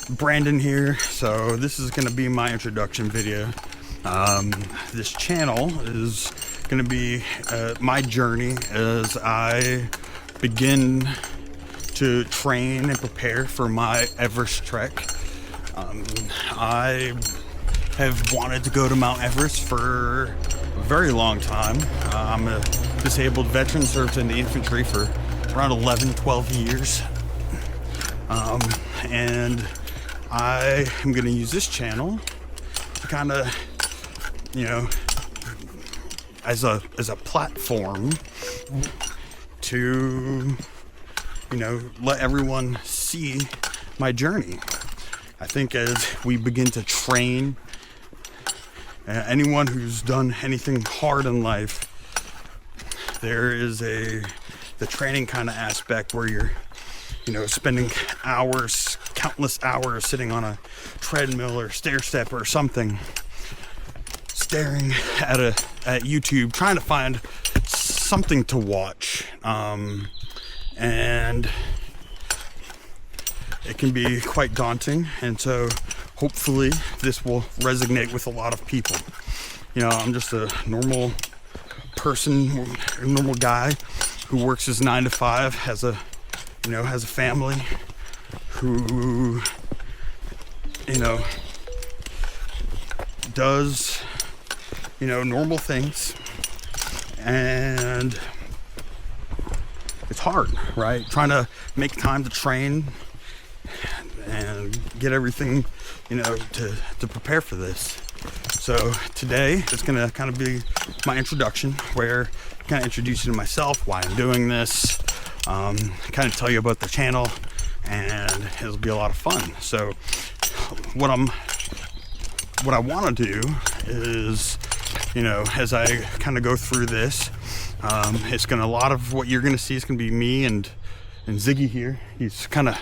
Brandon here. So this is going to be my introduction video. This channel is going to be my journey as I begin to train and prepare for my Everest trek. I have wanted to go to Mount Everest for a very long time. I'm a disabled veteran, served in the infantry for around 12 years. And I am going to use this channel to kind of, as a platform to, let everyone see my journey. I think as we begin to train, anyone who's done anything hard in life, there is the training kind of aspect where you're, spending hours, countless hours sitting on a treadmill or stair step or something, staring at YouTube, trying to find something to watch. And it can be quite daunting. And so hopefully this will resonate with a lot of people. I'm just a normal person, a normal guy who works his 9 to 5, has a family, who, does, normal things. And it's hard, right? Trying to make time to train and get everything, to prepare for this. So today it's gonna kind of be my introduction, where I kind of introduce you to myself, why I'm doing this, kind of tell you about the channel, and it'll be a lot of fun. So what I want to do is, as I kind of go through this, it's a lot of what you're gonna see is gonna be me and Ziggy here. He's kind of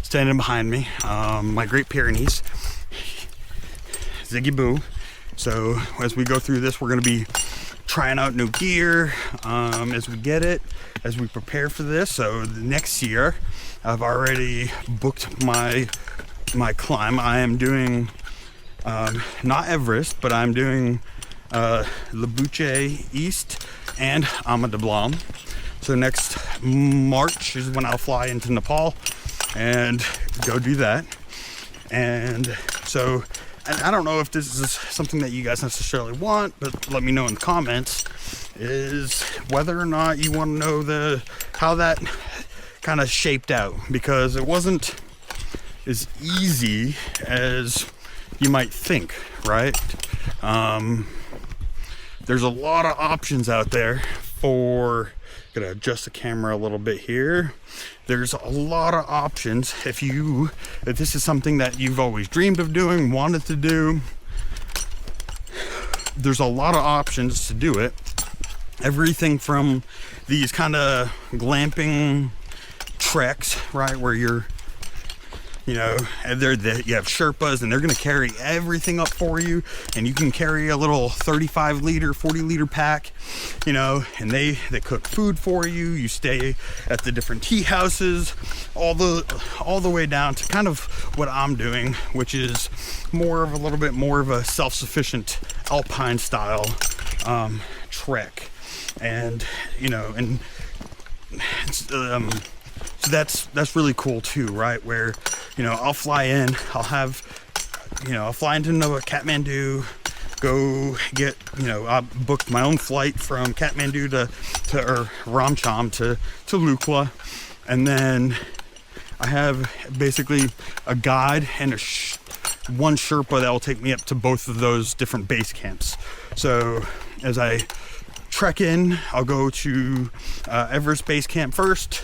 standing behind me, my Great Pyrenees, Ziggy Boo. So as we go through this, we're going to be trying out new gear as we get it, as we prepare for this. So the next year, I've already booked my climb. I am doing not Everest, but I'm doing Lobuche East and Dablam. So next March is when I'll fly into Nepal and go do that. And so, and I don't know if this is something that you guys necessarily want, but let me know in the comments, is whether or not you want to know how that kind of shaped out, because it wasn't as easy as you might think, right? There's a lot of options out there for, gonna adjust the camera a little bit here. There's a lot of options if this is something that you've always dreamed of doing, wanted to do. There's a lot of options to do it. Everything from these kind of glamping treks, right, where you're, you have Sherpas, and they're going to carry everything up for you, and you can carry a little 35 liter, 40 liter pack, and they cook food for you. You stay at the different tea houses, all the way down to kind of what I'm doing, which is a little bit more of a self-sufficient alpine style trek. And so that's really cool too, right? Where, I'll fly in, I'll fly into Kathmandu, go get, I booked my own flight from Kathmandu to Ramcham to Lukla. And then I have basically a guide and one Sherpa that will take me up to both of those different base camps. So as I trek in, I'll go to Everest Base Camp first,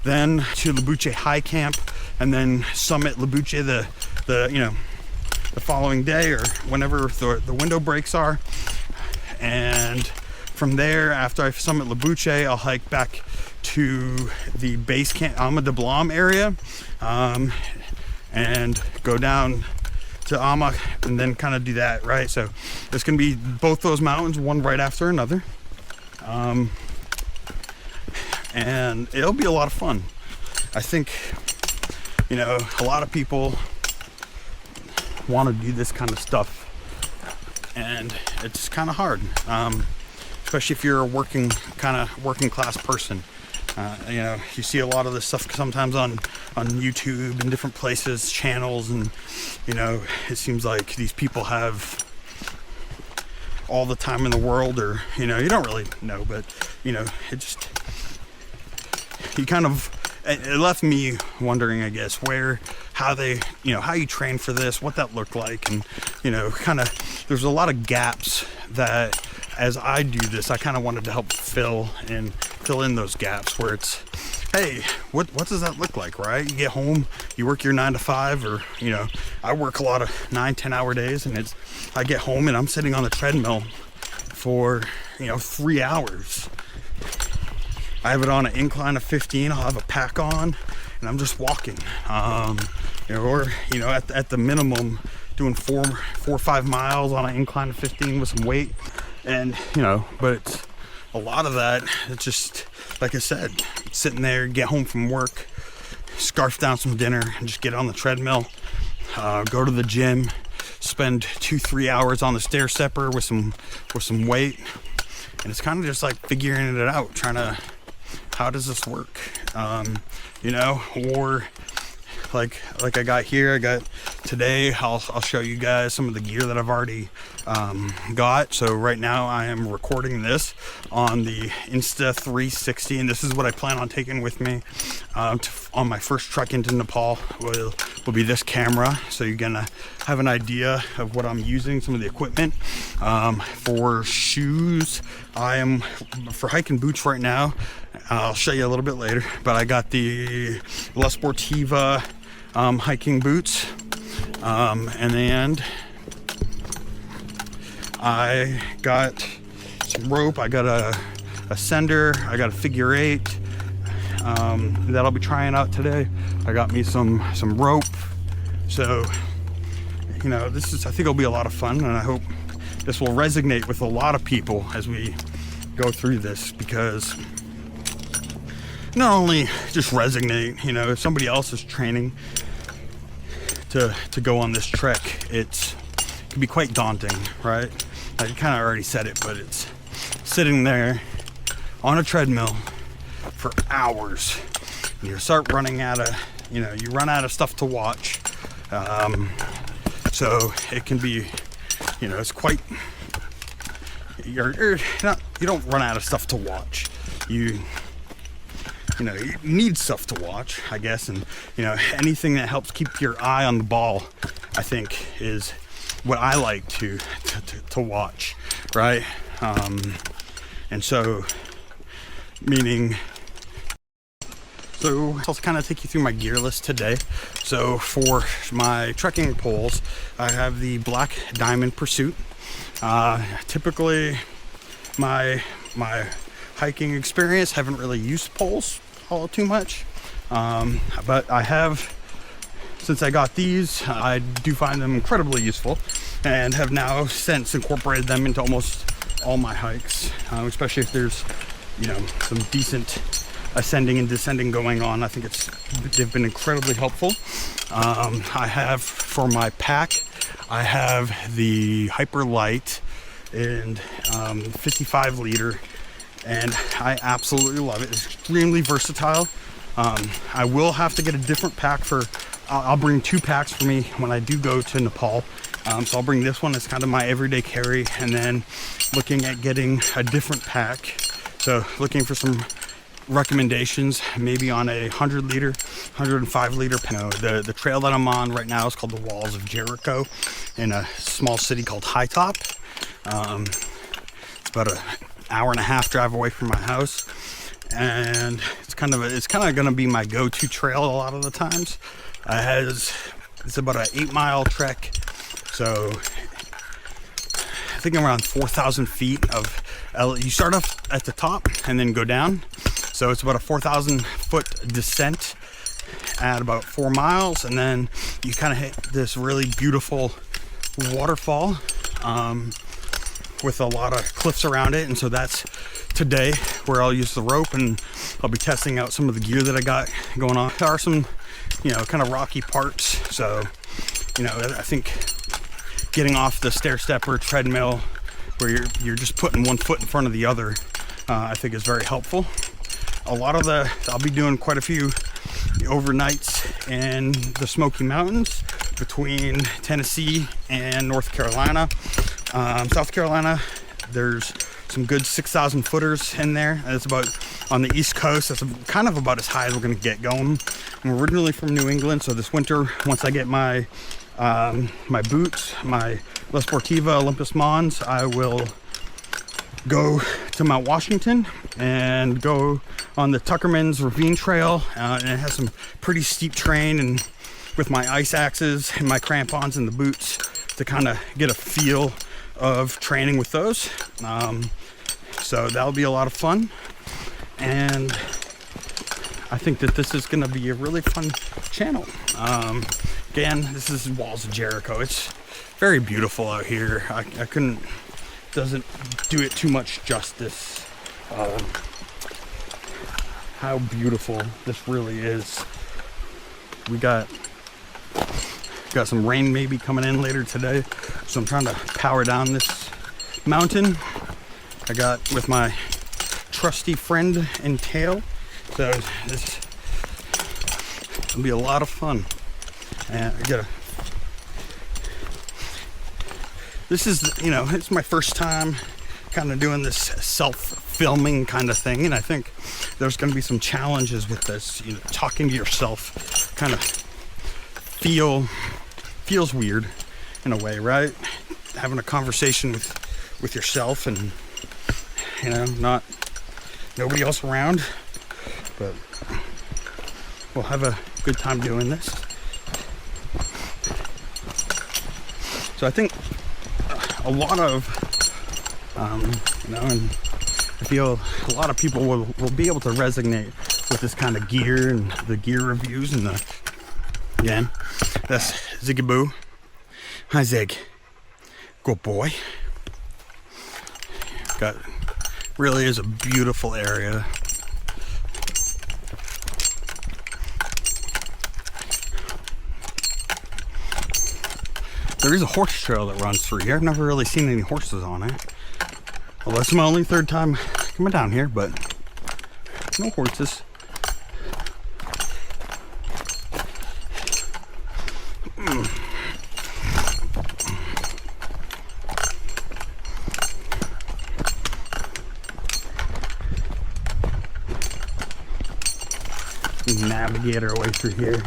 then to Lobuche High Camp, and then summit Lobuche the following day, or whenever the window breaks are. And from there, after I summit Lobuche, I'll hike back to the base camp, Dablam area, and go down to Amma, and then kind of do that, right? So it's going to be both those mountains, one right after another. And it'll be a lot of fun. I think, a lot of people want to do this kind of stuff, and it's kind of hard, especially if you're a working class person. You know, you see a lot of this stuff sometimes on YouTube and different places, channels, and you know, it seems like these people have all the time in the world, or you know, you don't really know, but you know, it left me wondering, I guess, how you train for this, what that looked like, and you know, kind of, there's a lot of gaps that as I do this, I kind of wanted to help fill in those gaps where it's, hey, what does that look like, right? You get home, you work your 9 to 5, or you know, I work a lot of 9-10 hour days, and I get home and I'm sitting on the treadmill for, you know, 3 hours. I have it on an incline of 15. I'll have a pack on, and I'm just walking. You know, or you know, at the minimum, doing 4 or 5 miles on an incline of 15 with some weight, and you know, but it's a lot of that. It's just like I said, sitting there, get home from work, scarf down some dinner, and just get on the treadmill, go to the gym, spend 2-3 hours on the stair stepper with some weight, and it's kind of just like figuring it out, trying to, how does this work? You know, or like I got here, today, I'll show you guys some of the gear that I've already got. So right now I am recording this on the Insta360, and this is what I plan on taking with me on my first trek into Nepal. Will be this camera, so you're gonna have an idea of what I'm using, some of the equipment. For shoes, I am for hiking boots right now. I'll show you a little bit later, but I got the La Sportiva hiking boots, and then I got some rope. I got a sender. I got a figure 8 that I'll be trying out today. I got me some rope. So you know, I think it'll be a lot of fun, and I hope this will resonate with a lot of people as we go through this, because not only just resonate, you know, if somebody else is training to go on this trek, it can be quite daunting, right? I kind of already said it, but it's sitting there on a treadmill for hours, and you start running out of, you know, you run out of stuff to watch. So it can be, you know, it's quite, you don't run out of stuff to watch. You know, you need stuff to watch, I guess, and you know, anything that helps keep your eye on the ball, I think, is what I like to watch, right? And so, I'll kind of take you through my gear list today. So for my trekking poles, I have the Black Diamond Pursuit. Typically, my hiking experience, haven't really used poles all too much, but I have, since I got these, I do find them incredibly useful, and have now since incorporated them into almost all my hikes, especially if there's, you know, some decent ascending and descending going on. I think they've been incredibly helpful. I have, for my pack, I have the Hyper Light and 55 liter, and I absolutely love it. It's extremely versatile. I will have to get a different pack I'll bring 2 packs for me when I do go to Nepal. So I'll bring this one as kind of my everyday carry, and then looking at getting a different pack. So looking for some recommendations, maybe on a 100 liter, 105 liter. The trail that I'm on right now is called the Walls of Jericho in a small city called High Top. It's about an hour and a half drive away from my house, and it's kind of going to be my go-to trail a lot of the times. It's about an 8-mile trek, so I think around 4,000 feet of you start off at the top and then go down. So it's about a 4,000 foot descent at about 4 miles, and then you kind of hit this really beautiful waterfall with a lot of cliffs around it. And so that's today where I'll use the rope, and I'll be testing out some of the gear that I got going on. There are some, you know, kind of rocky parts, so, you know, I think getting off the stair step or treadmill where you're just putting one foot in front of the other, I think is very helpful. I'll be doing quite a few overnights in the Smoky Mountains between Tennessee and North Carolina. South Carolina, there's some good 6,000 footers in there. It's about on the East Coast. That's kind of about as high as we're going to get going. I'm originally from New England, so this winter, once I get my my boots, my La Sportiva Olympus Mons, I will go to Mount Washington and go on the Tuckerman's Ravine Trail, and it has some pretty steep terrain, and with my ice axes and my crampons and the boots to kind of get a feel of training with those. So that'll be a lot of fun, and I think that this is going to be a really fun channel. Again, this is Walls of Jericho. It's very beautiful out here. Doesn't do it too much justice. How beautiful this really is. We got some rain maybe coming in later today, so I'm trying to power down this mountain. I got with my trusty friend and tail, so this will be a lot of fun. And this is, it's my first time kind of doing this self-filming kind of thing, and I think there's going to be some challenges with this. Talking to yourself kind of feels weird in a way, right? Having a conversation with yourself, and not nobody else around, but we'll have a good time doing this. So I think a lot of and I feel a lot of people will be able to resonate with this kind of gear and the gear reviews, and again, that's Ziggaboo. Hi Zig, good boy. Really is a beautiful area. There is a horse trail that runs through here. I've never really seen any horses on it. Well, that's my only third time coming down here, but no horses. Navigate our way through here.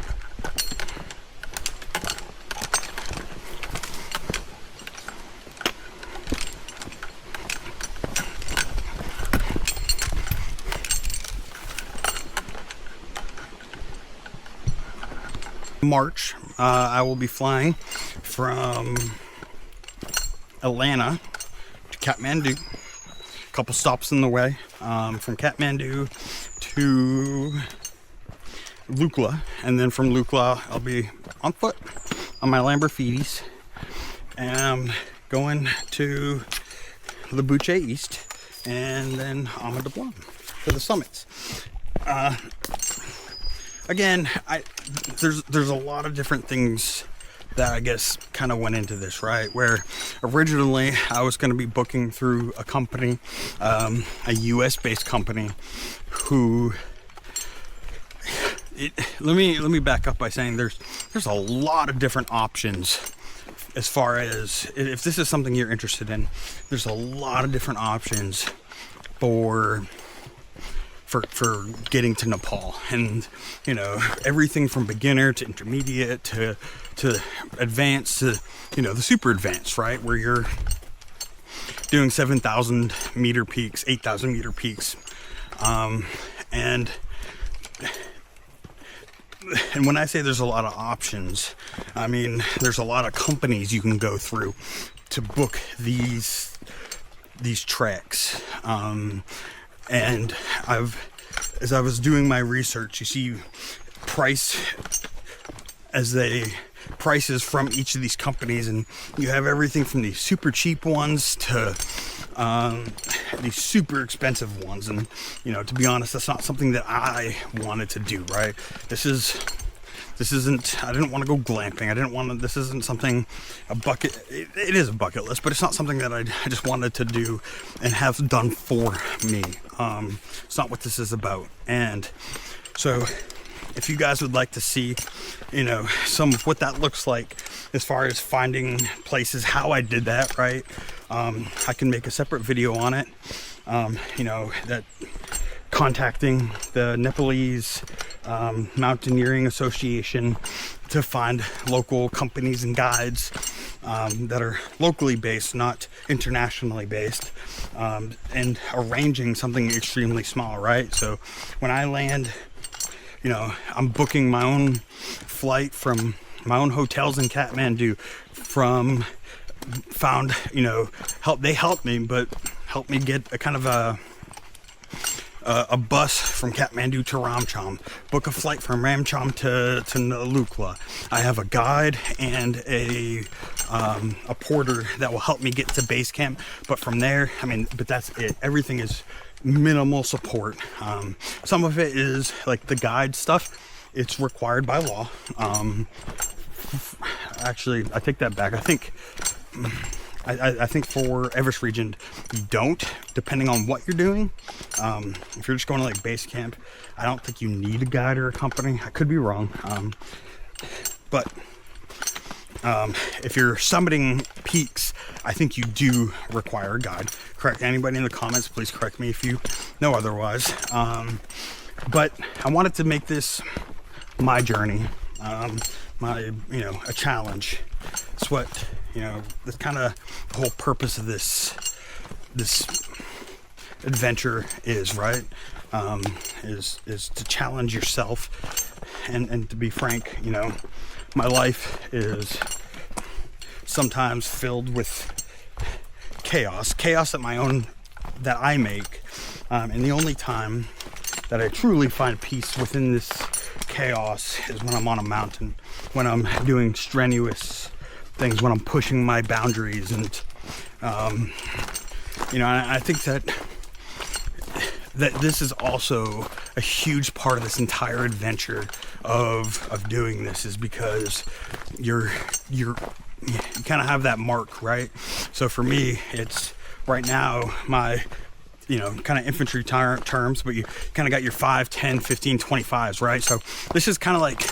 March, I will be flying from Atlanta to Kathmandu. A couple stops in the way, from Kathmandu to Lukla, and then from Lukla I'll be on foot on my Lamborghinis, and I'm going to Lobuche East, and then on to Dablam for the summits. Again, there's a lot of different things that I guess kind of went into this, right? Where originally I was going to be booking through a company, a US-based company, who let me back up by saying there's a lot of different options as far as if this is something you're interested in. There's a lot of different options for getting to Nepal, and everything from beginner to intermediate to advanced to the super advanced, right, where you're doing 7,000 meter peaks, 8,000 meter peaks, and when I say there's a lot of options, I mean there's a lot of companies you can go through to book these treks. And as I was doing my research, you see prices from each of these companies, and you have everything from these super cheap ones to these super expensive ones. And to be honest, that's not something that I wanted to do, right? This is This isn't, I didn't want to go glamping. I didn't want to, this isn't something, it is a bucket list, but it's not something that I just wanted to do and have done for me. It's not what this is about. And so if you guys would like to see, you know, some of what that looks like as far as finding places, how I did that, right? I can make a separate video on it. You know, that contacting the Nepalese Mountaineering Association to find local companies and guides that are locally based, not internationally based, and arranging something extremely small, right? So when I land, you know, I'm booking my own flight from my own hotels in Kathmandu, found, you know, they helped me, but helped me get a kind of a bus from Kathmandu to Ramcham, book a flight from Ramcham to Nalukla. I have a guide and a porter that will help me get to base camp, but from there, I mean, but that's it. Everything is minimal support. Some of it is like the guide stuff. It's required by law. Actually, I take that back. I think for Everest region, you don't, depending on what you're doing. If you're just going to like base camp, I don't think you need a guide or a company. I could be wrong. But if you're summiting peaks, I think you do require a guide. Correct anybody in the comments, please correct me if you know otherwise. But I wanted to make this my journey, you know, a challenge. It's what, you know, that's kind of the whole purpose of this adventure is, right? Is to challenge yourself, and to be frank, you know, my life is sometimes filled with chaos that I make, and the only time that I truly find peace within this chaos is when I'm on a mountain, when I'm doing strenuous things, when I'm pushing my boundaries. And you know, I think that this is also a huge part of this entire adventure of doing this, is because you kind of have that mark, right? So for me, it's right now my, you know, kind of infantry terms, but you kind of got your 5, 10, 15, 25s, right? So this is kind of like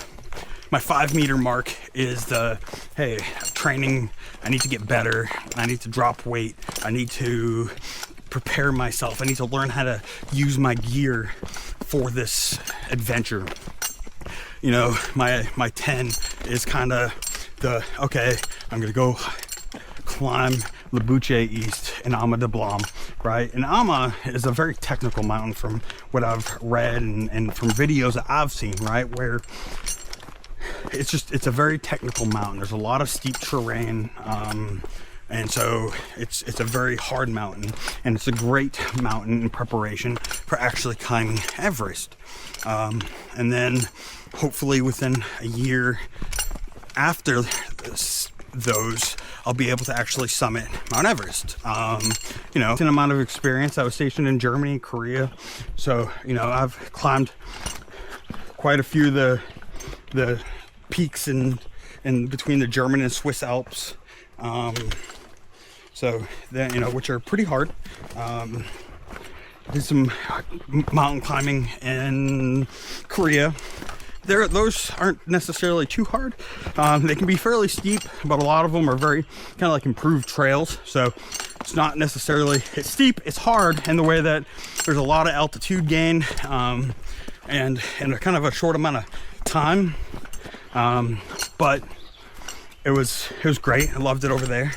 my 5 meter mark is the, hey, training, I need to get better, I need to drop weight, I need to prepare myself, I need to learn how to use my gear for this adventure. You know, my 10 is kind of the, okay, I'm gonna go climb Lobuche East in Dablam, right? And Amma is a very technical mountain from what I've read and from videos that I've seen, right? Where it's a very technical mountain. There's a lot of steep terrain, and so it's a very hard mountain, and it's a great mountain in preparation for actually climbing Everest. And then hopefully within a year after those, I'll be able to actually summit Mount Everest. You know, an amount of experience. I was stationed in Germany, Korea, so you know, I've climbed quite a few of the peaks in between the German and Swiss Alps. So then, you know, which are pretty hard. Did some mountain climbing in Korea. Those aren't necessarily too hard. They can be fairly steep, but a lot of them are very kind of like improved trails. So it's not necessarily, it's steep, it's hard in the way that there's a lot of altitude gain, and in a kind of a short amount of time. But it was great. I loved it over there.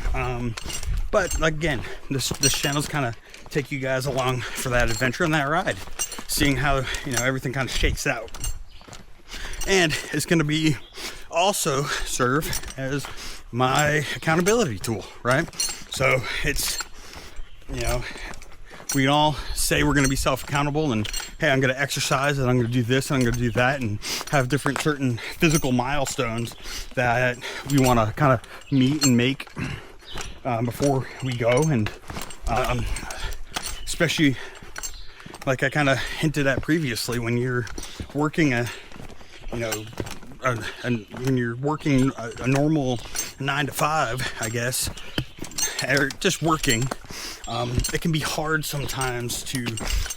But again, this channel's kind of take you guys along for that adventure and that ride, seeing how, you know, everything kind of shakes out. And it's going to be also serve as my accountability tool, right? So it's, you know, we all say we're going to be self-accountable, and hey, I'm going to exercise, and I'm going to do this, and I'm going to do that, and have different certain physical milestones that we want to kind of meet and make before we go. And especially like I kind of hinted at previously, when you're working a when you're working a normal 9 to 5, I guess, or just working, it can be hard sometimes to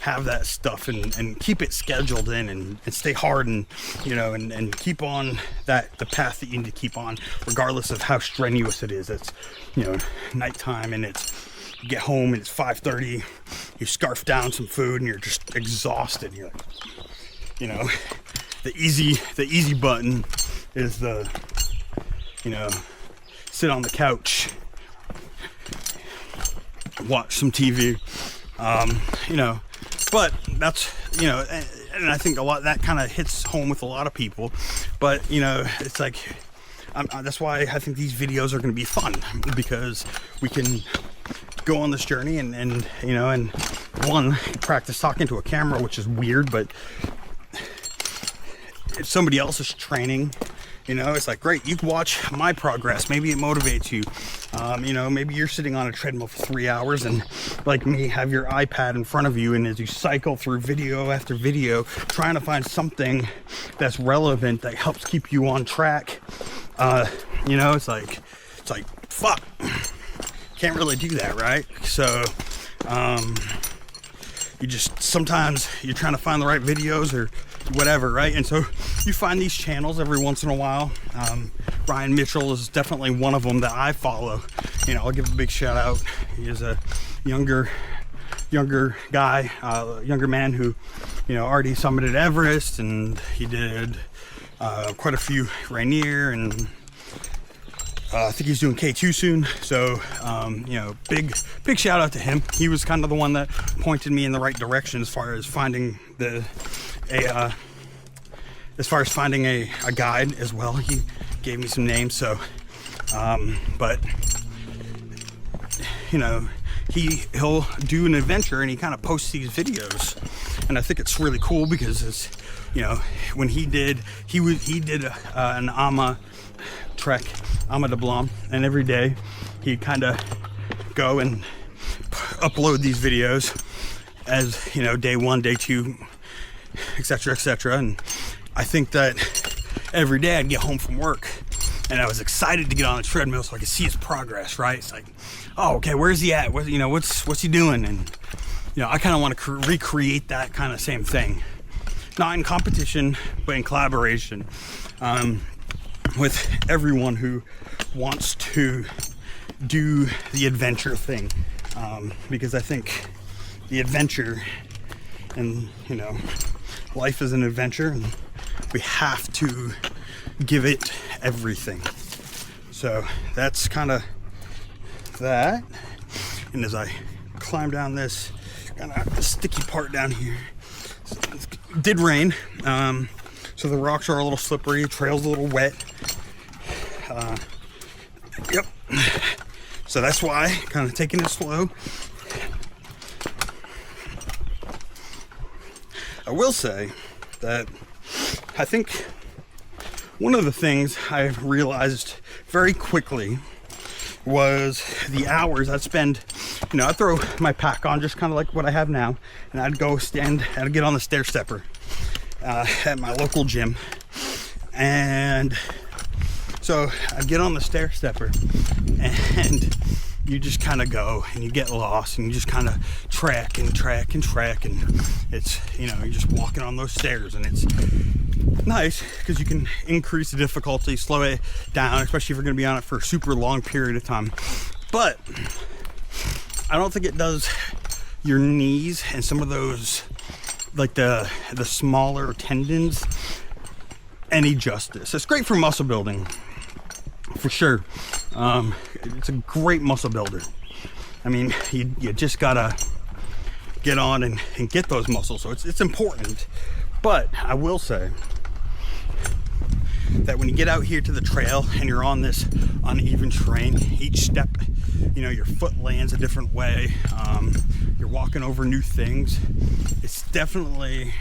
have that stuff and keep it scheduled in and stay hard and, you know, and keep on the path that you need to keep on, regardless of how strenuous it is. It's, you know, nighttime and you get home and it's 5:30, you scarf down some food and you're just exhausted. You're like, you know, the easy button is the, you know, sit on the couch, watch some TV, you know, but that's, you know, and I think a lot that kind of hits home with a lot of people, but, you know, it's like, that's why I think these videos are going to be fun, because we can go on this journey and you know, and one, practice talking to a camera, which is weird, but if somebody else is training, you know, it's like, great, you can watch my progress. Maybe it motivates you. You know, maybe you're sitting on a treadmill for 3 hours and, like me, have your iPad in front of you, and as you cycle through video after video, trying to find something that's relevant that helps keep you on track. You know, it's like, fuck, can't really do that, right? So, you just, sometimes you're trying to find the right videos or whatever, right? And so you find these channels every once in a while. Ryan Mitchell is definitely one of them that I follow. You know, I'll give a big shout out. He is a younger guy, younger man who, you know, already summited Everest, and he did quite a few Rainier, and I think he's doing K2 soon. So, you know, big shout out to him. He was kind of the one that pointed me in the right direction as far as finding a guide as well. He gave me some names. So, but you know, he'll do an adventure and he kind of posts these videos, and I think it's really cool because it's, you know, when he did an Ama trek, Ama Dablam, and every day he'd kind of go and upload these videos as, you know, day 1, day 2, etc. And I think that every day I'd get home from work and I was excited to get on the treadmill so I could see his progress, right? It's like, oh, okay, where's he at? You know, what's he doing? And, you know, I kind of want to recreate that kind of same thing, not in competition, but in collaboration, with everyone who wants to do the adventure thing, because I think the adventure, and, you know, life is an adventure, and we have to give it everything. So that's kind of that. And as I climb down this kind of sticky part down here, it did rain, so the rocks are a little slippery, the trail's a little wet. Yep. So that's why kind of taking it slow. I will say that I think one of the things I realized very quickly was the hours I'd spend. You know, I'd throw my pack on just kind of like what I have now, and I'd go I'd get on the stair stepper at my local gym. And so I'd get on the stair stepper, and you just kind of go and you get lost and you just kind of track, and it's, you know, you're just walking on those stairs, and it's nice because you can increase the difficulty, slow it down, especially if you're going to be on it for a super long period of time. But I don't think it does your knees and some of those, like the smaller tendons, any justice. It's great for muscle building, for sure. It's a great muscle builder. I mean, you just gotta get on and get those muscles, so it's important. But I will say that when you get out here to the trail and you're on this uneven terrain, each step, you know, your foot lands a different way, you're walking over new things. It's definitely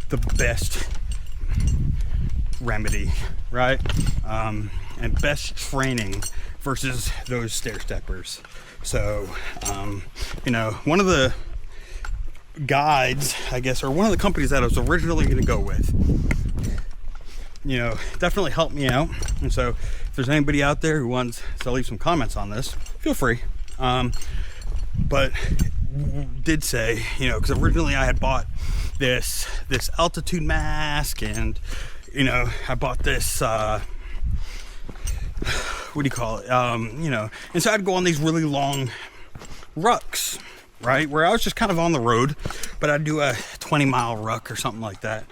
the best remedy, right? And best training versus those stair steppers. So, you know, one of the guides, I guess, or one of the companies that I was originally going to go with you know, definitely helped me out. And so if there's anybody out there who wants to leave some comments on this, feel free. But did say, you know, because originally I had bought this altitude mask, and you know, I bought this what do you call it, you know, and so I'd go on these really long rucks, right, where I was just kind of on the road, but I'd do a 20-mile ruck or something like that,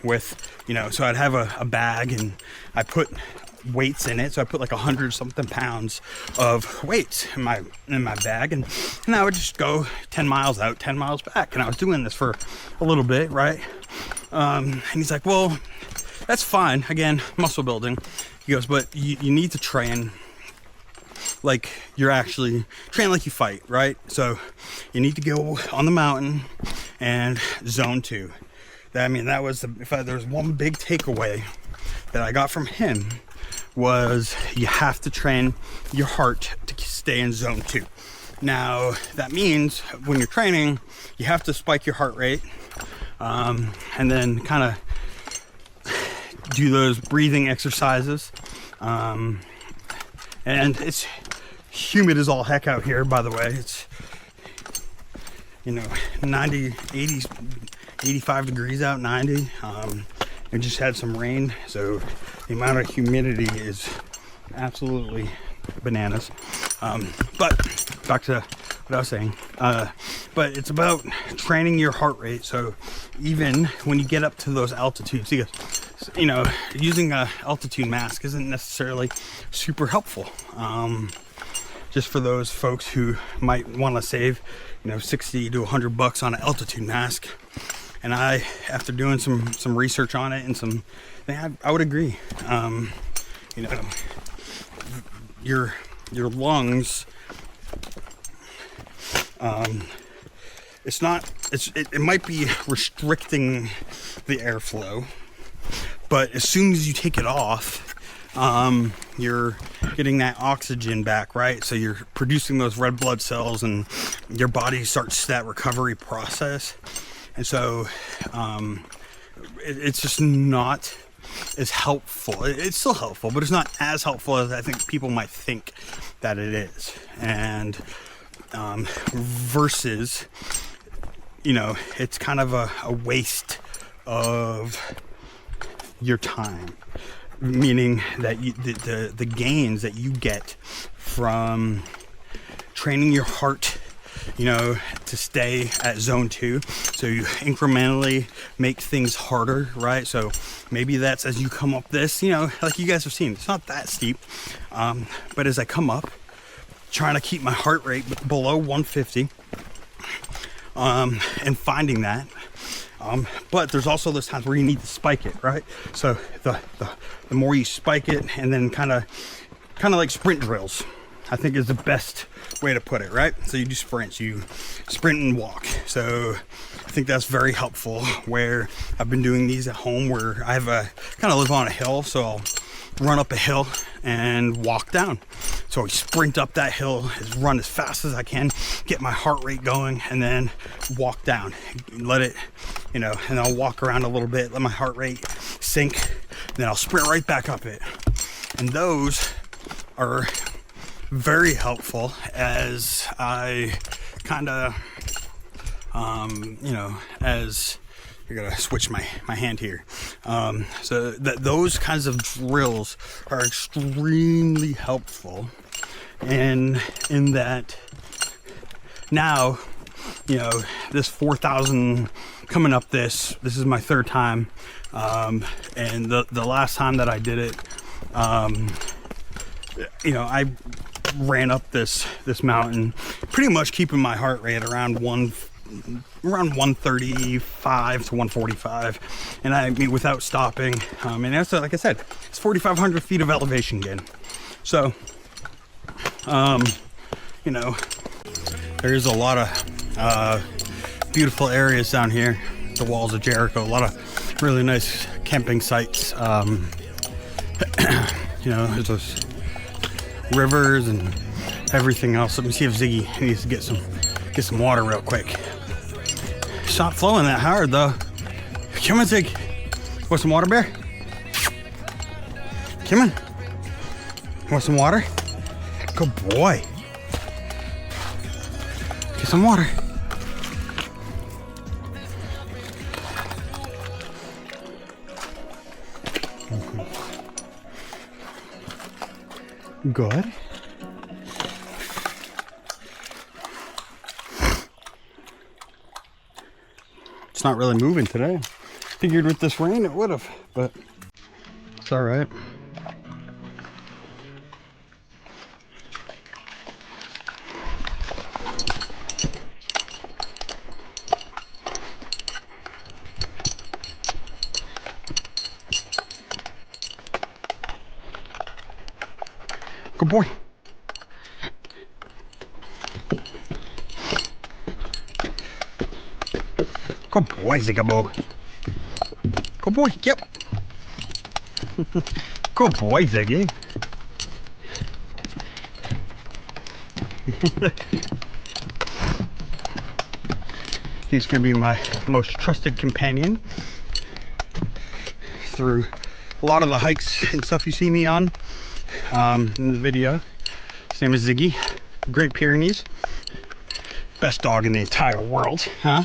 with, you know, so I'd have a bag, and I put weights in it, so I put like 100 something pounds of weights in my bag, and I would just go 10 miles out, 10 miles back, and I was doing this for a little bit, right? And he's like, well, that's fine, again, muscle building. He goes, but you need to train like you're actually train like you fight, right? So you need to go on the mountain and zone 2. That was if there's one big takeaway that I got from him, was you have to train your heart to stay in zone 2. Now that means when you're training, you have to spike your heart rate, and then kind of do those breathing exercises. And it's humid as all heck out here, by the way. It's, you know, 90, 80, 85 degrees out, 90. We just had some rain, so the amount of humidity is absolutely bananas. But back to what I was saying. But it's about training your heart rate. So even when you get up to those altitudes, you know, using a altitude mask isn't necessarily super helpful. Just for those folks who might want to save, you know, $60 to $100 on an altitude mask. And I, after doing some research on it and I would agree. You know, your lungs, it might be restricting the airflow, but as soon as you take it off, you're getting that oxygen back, right? So you're producing those red blood cells, and your body starts that recovery process. And so it's just not as helpful. It's still helpful, but it's not as helpful as I think people might think that it is. And versus, you know, it's kind of a waste of your time. Meaning that the gains that you get from training your heart, you know, to stay at zone 2, so you incrementally make things harder, right? So maybe that's as you come up this, you know, like you guys have seen, it's not that steep, but as I come up, trying to keep my heart rate below 150, and finding that. But there's also those times where you need to spike it, right? So the more you spike it, and then kind of like sprint drills, I think is the best way to put it, right? So you do sprints, you sprint and walk. So I think that's very helpful, where I've been doing these at home, where I have kind of live on a hill, so I'll run up a hill and walk down. So I sprint up that hill, run as fast as I can, get my heart rate going, and then walk down. Let it, you know, and I'll walk around a little bit, let my heart rate sink, then I'll sprint right back up it. And those are very helpful as I kind of, you know, as I gotta switch my hand here. So those kinds of drills are extremely helpful, and in that now, you know, this 4,000 coming up, this is my 3rd time, and the last time that I did it, you know, I ran up this mountain pretty much keeping my heart rate around 135 to 145, and I mean without stopping, and that's, like I said, it's 4,500 feet of elevation gain. So you know, there's a lot of beautiful areas down here, the walls of Jericho, a lot of really nice camping sites. You know, there's those rivers and everything else. Let me see if Ziggy needs to get some water real quick. It's not flowing that hard though. Come on, Zig. Want some water, bear? Come on. Want some water? Good boy. Get some water. Good. It's not really moving today. Figured with this rain it would have, but it's all right. Good boy. Good boy, Zigabo. Good boy, yep. Good boy, Ziggy. He's gonna be my most trusted companion through a lot of the hikes and stuff you see me on in the video. His name is Ziggy, Great Pyrenees. Best dog in the entire world, huh?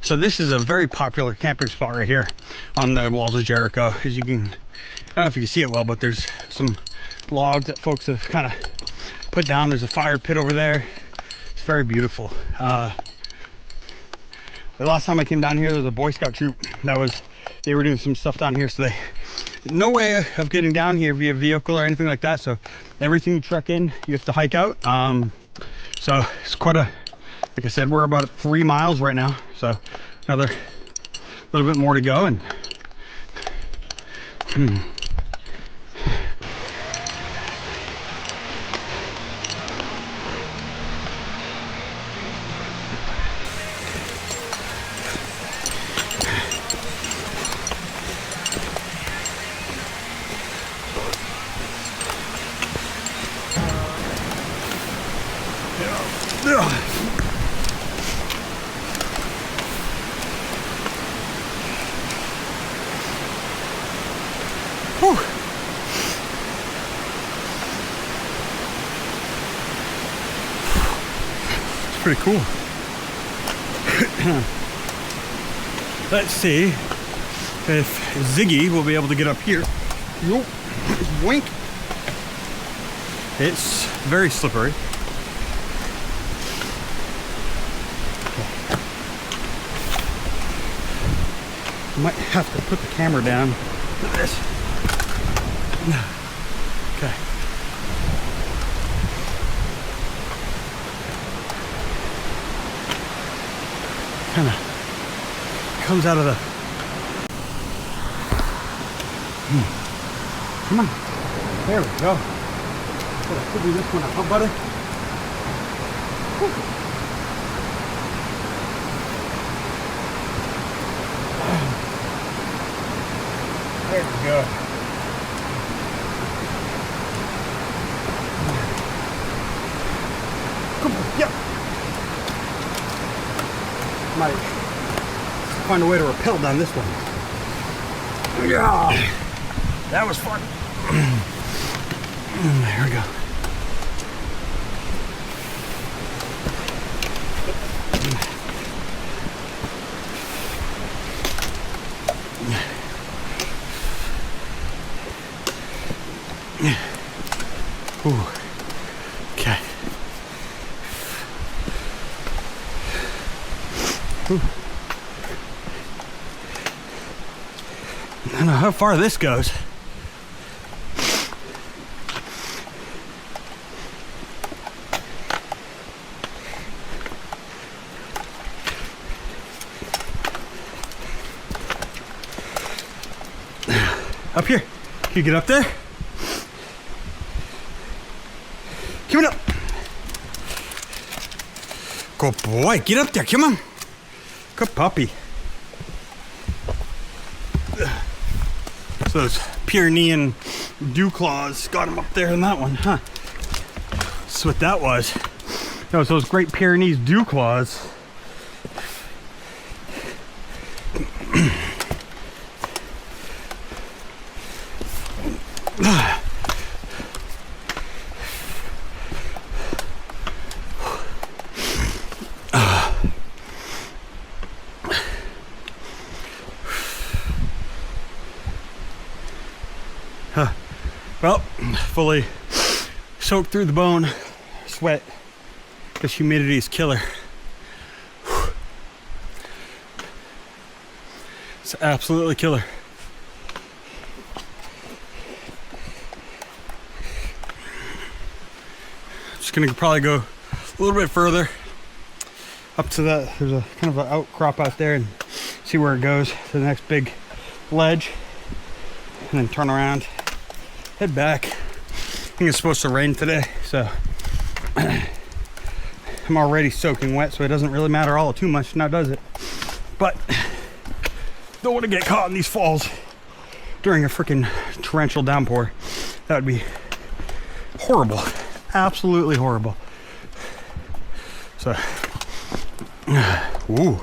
So this is a very popular camping spot right here on the walls of Jericho. As you can, I don't know if you can see it well, but there's some logs that folks have kind of put down. There's a fire pit over there. It's very beautiful. The last time I came down here, there was a Boy Scout troop they were doing some stuff down here. So no way of getting down here via vehicle or anything like that. So everything you trek in, you have to hike out. So it's quite a, like I said, we're about 3 miles right now. So another little bit more to go. And whew. It's pretty cool. Let's see if Ziggy will be able to get up here. Nope. Wink. It's very slippery. I might have to put the camera down. Look at this. Okay. Kind of comes out of the. Come on. There we go. Gotta figure this one out, huh, buddy? Whew. There we go. Come on, yep. Might find a way to rappel down this one. Yeah, that was fun. There we go. Ooh. Okay. Ooh. I don't know how far this goes. Up here. Can you get up there? Come on up. Good boy. Get up there. Come on. Good puppy. So those Pyrenean dew claws got him up there in that one, huh? That's what that was. That was those Great Pyrenees dew claws. Well, fully soaked through the bone, sweat. This humidity is killer. It's absolutely killer. Just gonna probably go a little bit further up to that. There's a kind of an outcrop out there, and see where it goes to the next big ledge, and then turn around, head back. I think it's supposed to rain today, so I'm already soaking wet, so it doesn't really matter all too much now, does it? But don't want to get caught in these falls during a freaking torrential downpour. That would be horrible, absolutely horrible. So, ooh,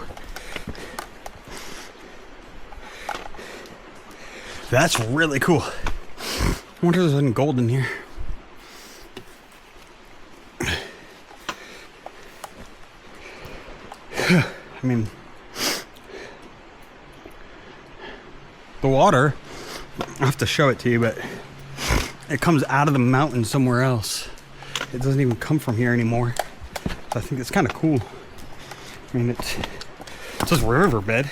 that's really cool. I wonder if there's any gold in here. I mean, the water, I have to show it to you, but it comes out of the mountain somewhere else. It doesn't even come from here anymore. So I think it's kind of cool. I mean, it's just a riverbed,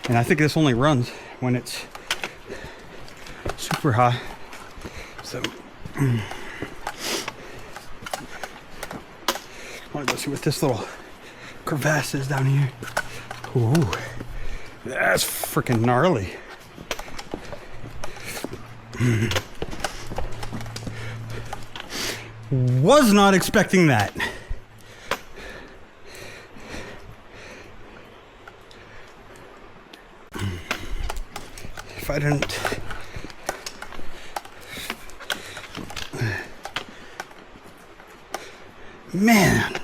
and I think this only runs when it's super high. So I want to go see what this little crevasse is down here. Ooh, that's freaking gnarly. Was not expecting that. If I didn't, man,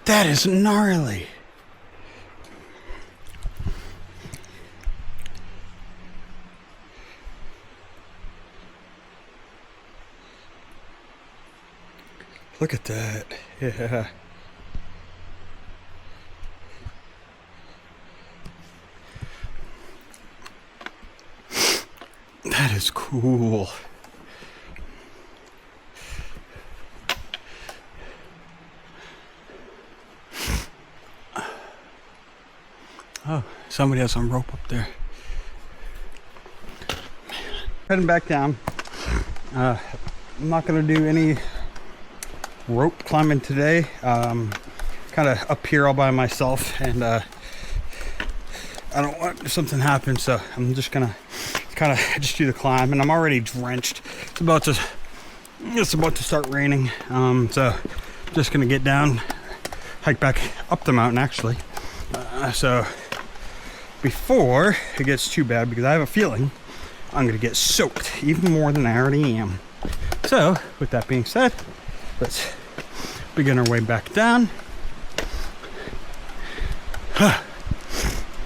that is gnarly. Look at that. Yeah. That is cool. Oh, somebody has some rope up there. Heading back down. I'm not gonna do any rope climbing today. Kind of up here all by myself, and I don't want something to happen, so I'm just gonna kind of just do the climb. And I'm already drenched. It's about to start raining, so I'm just gonna get down, hike back up the mountain actually, so before it gets too bad, because I have a feeling I'm gonna get soaked even more than I already am. So with that being said, let's begin our way back down.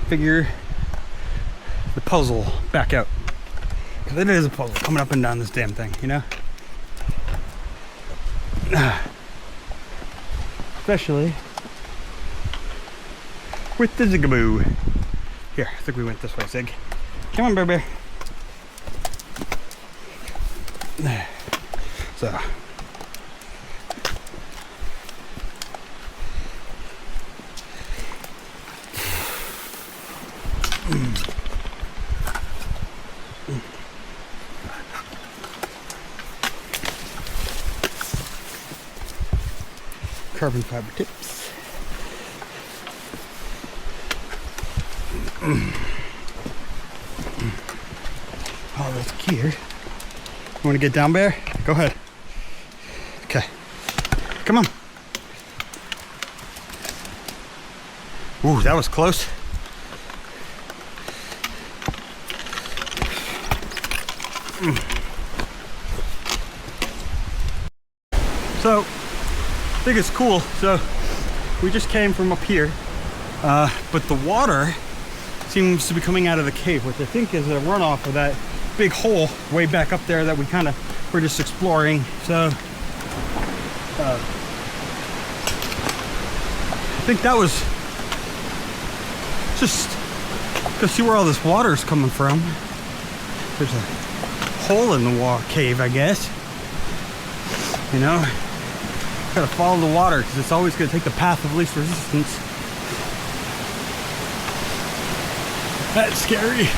Figure the puzzle back out, because it is a puzzle coming up and down this damn thing, you know. Especially with the zigaboo. Here, I think we went this way, Zig. Come on, baby. So. Carbon fiber tips. Oh, that's gear. You want to get down, Bear? Go ahead. Okay. Come on. Ooh, that was close. So, I think it's cool. So, we just came from up here, but the water seems to be coming out of the cave, which I think is a runoff of that big hole way back up there that we kind of were just exploring. So I think that was just to see where all this water is coming from. There's a hole in the wall cave, I guess. You know, gotta follow the water because it's always gonna take the path of least resistance. That's scary.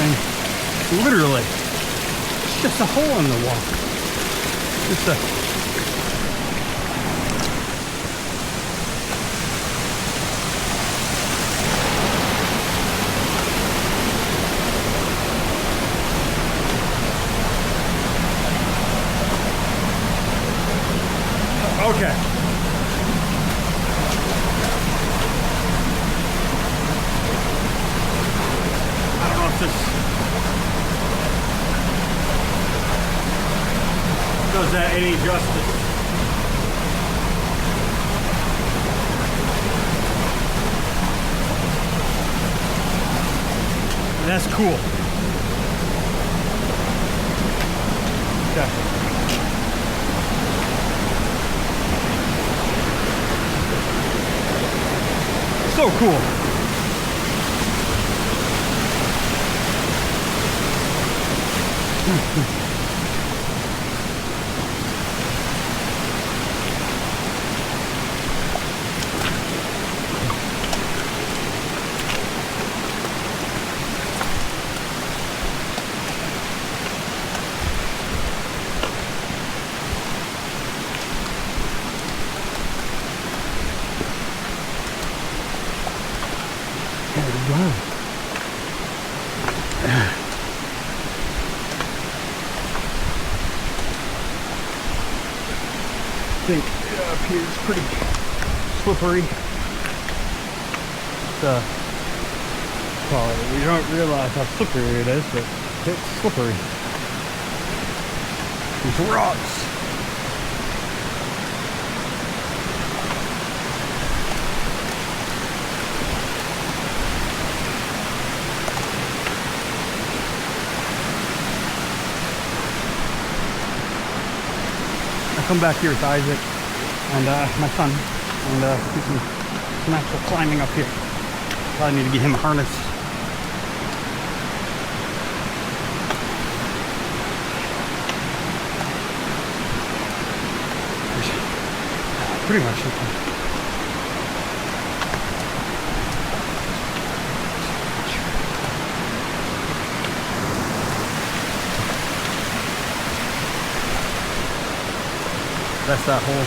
And literally, it's just a hole in the wall. Just a okay. I don't know if this does that any justice. That's cool. Okay. So cool. Wow. I think up here is pretty slippery. We don't realize how slippery it is, but it's slippery. These rocks. Come back here with Isaac and my son and do some actual climbing up here. Probably need to get him a harness. Pretty much. That's that hole.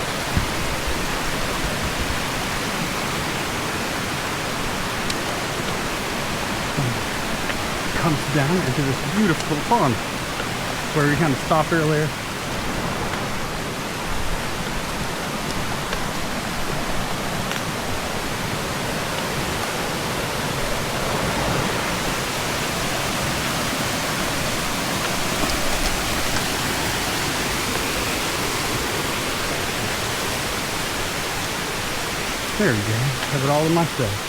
Comes down into this beautiful pond where we kind of stopped earlier. There we go. Have it all to myself.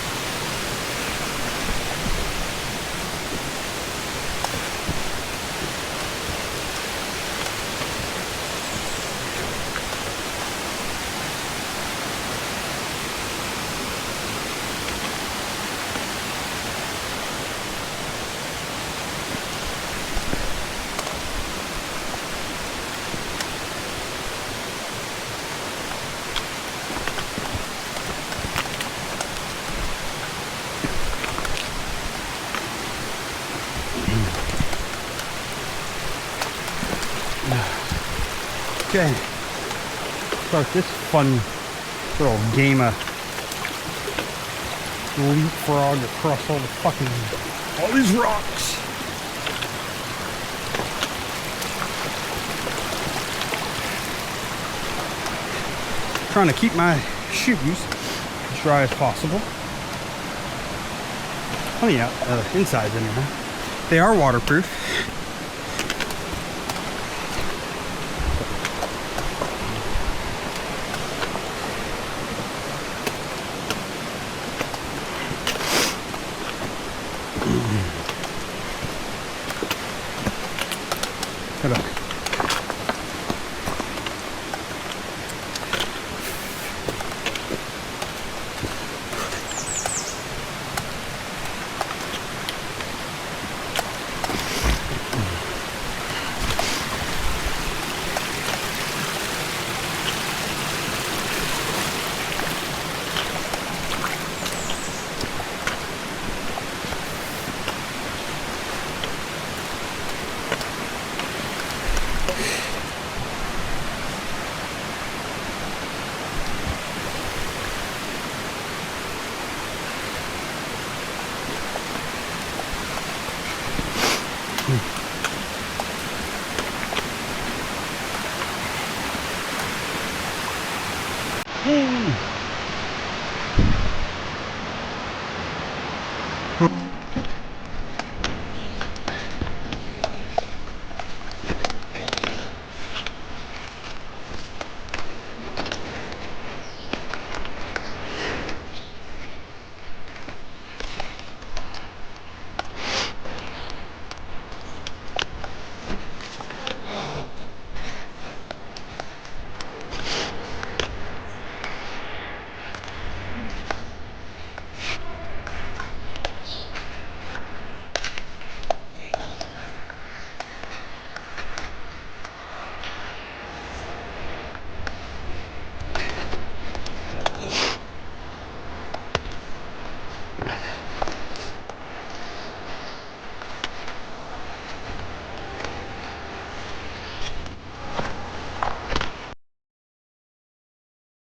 Okay, start this fun little game of leapfrog across all these rocks. Trying to keep my shoes as dry as possible. On the insides anyway. They are waterproof.